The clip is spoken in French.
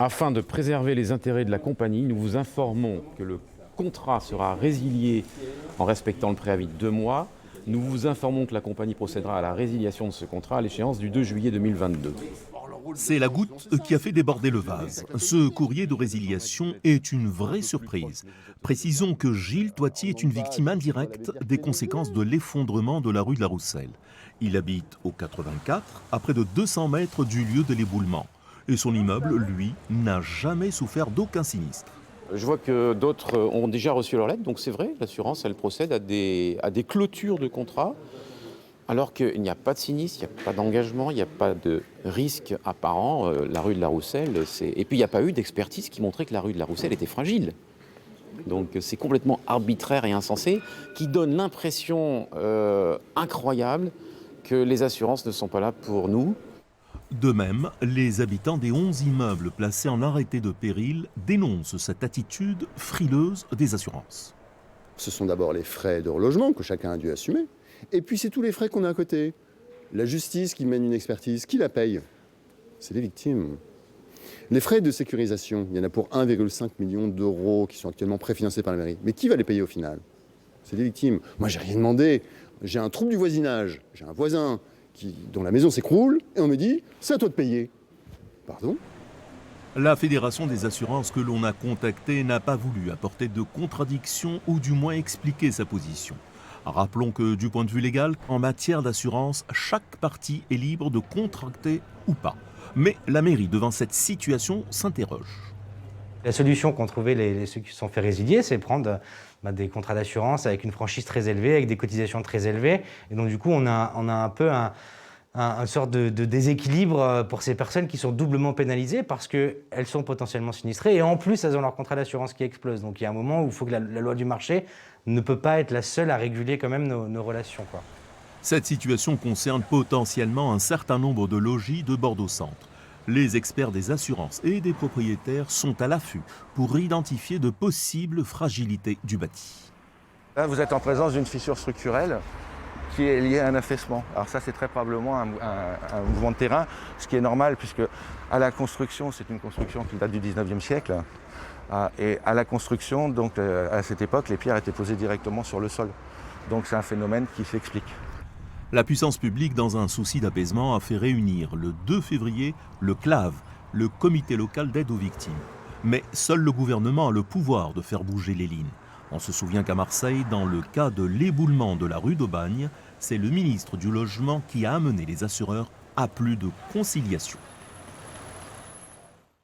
Afin de préserver les intérêts de la compagnie, nous vous informons que le contrat sera résilié en respectant le préavis de 2 mois. Nous vous informons que la compagnie procédera à la résiliation de ce contrat à l'échéance du 2 juillet 2022. C'est la goutte qui a fait déborder le vase. Ce courrier de résiliation est une vraie surprise. Précisons que Gilles Toitier est une victime indirecte des conséquences de l'effondrement de la rue de la Rousselle. Il habite au 84, à près de 200 mètres du lieu de l'éboulement. Et son immeuble, lui, n'a jamais souffert d'aucun sinistre. Je vois que d'autres ont déjà reçu leur lettre, donc c'est vrai, l'assurance, elle procède à des clôtures de contrats, alors qu'il n'y a pas de sinistre, il n'y a pas d'engagement, il n'y a pas de risque apparent. La rue de la Rousselle, et puis il n'y a pas eu d'expertise qui montrait que la rue de la Rousselle était fragile. Donc c'est complètement arbitraire et insensé, qui donne l'impression incroyable que les assurances ne sont pas là pour nous. De même, les habitants des 11 immeubles placés en arrêté de péril dénoncent cette attitude frileuse des assurances. Ce sont d'abord les frais de relogement que chacun a dû assumer. Et puis c'est tous les frais qu'on a à côté. La justice qui mène une expertise, qui la paye? C'est les victimes. Les frais de sécurisation, il y en a pour 1,5 million d'euros qui sont actuellement préfinancés par la mairie. Mais qui va les payer au final? C'est les victimes. Moi, j'ai rien demandé. J'ai un trouble du voisinage. J'ai un voisin dont la maison s'écroule et on me dit « c'est à toi de payer ». Pardon? La Fédération des assurances que l'on a contactée n'a pas voulu apporter de contradiction ou du moins expliquer sa position. Rappelons que du point de vue légal, en matière d'assurance, chaque partie est libre de contracter ou pas. Mais la mairie, devant cette situation, s'interroge. La solution qu'ont trouvé ceux qui se sont fait résilier, c'est prendre des contrats d'assurance avec une franchise très élevée, avec des cotisations très élevées. Et donc du coup, on a un peu une sorte de déséquilibre pour ces personnes qui sont doublement pénalisées parce qu'elles sont potentiellement sinistrées et en plus, elles ont leur contrat d'assurance qui explose. Donc il y a un moment où il faut que la loi du marché ne peut pas être la seule à réguler quand même nos relations, quoi. Cette situation concerne potentiellement un certain nombre de logis de Bordeaux-Centre. Les experts des assurances et des propriétaires sont à l'affût pour identifier de possibles fragilités du bâti. Là, vous êtes en présence d'une fissure structurelle qui est liée à un affaissement. Alors ça, c'est très probablement un mouvement de terrain, ce qui est normal puisque à la construction, c'est une construction qui date du 19e siècle. Et à la construction, donc à cette époque, les pierres étaient posées directement sur le sol. Donc c'est un phénomène qui s'explique. La puissance publique, dans un souci d'apaisement, a fait réunir le 2 février le CLAV, le comité local d'aide aux victimes. Mais seul le gouvernement a le pouvoir de faire bouger les lignes. On se souvient qu'à Marseille, dans le cas de l'éboulement de la rue d'Aubagne, c'est le ministre du Logement qui a amené les assureurs à plus de conciliation.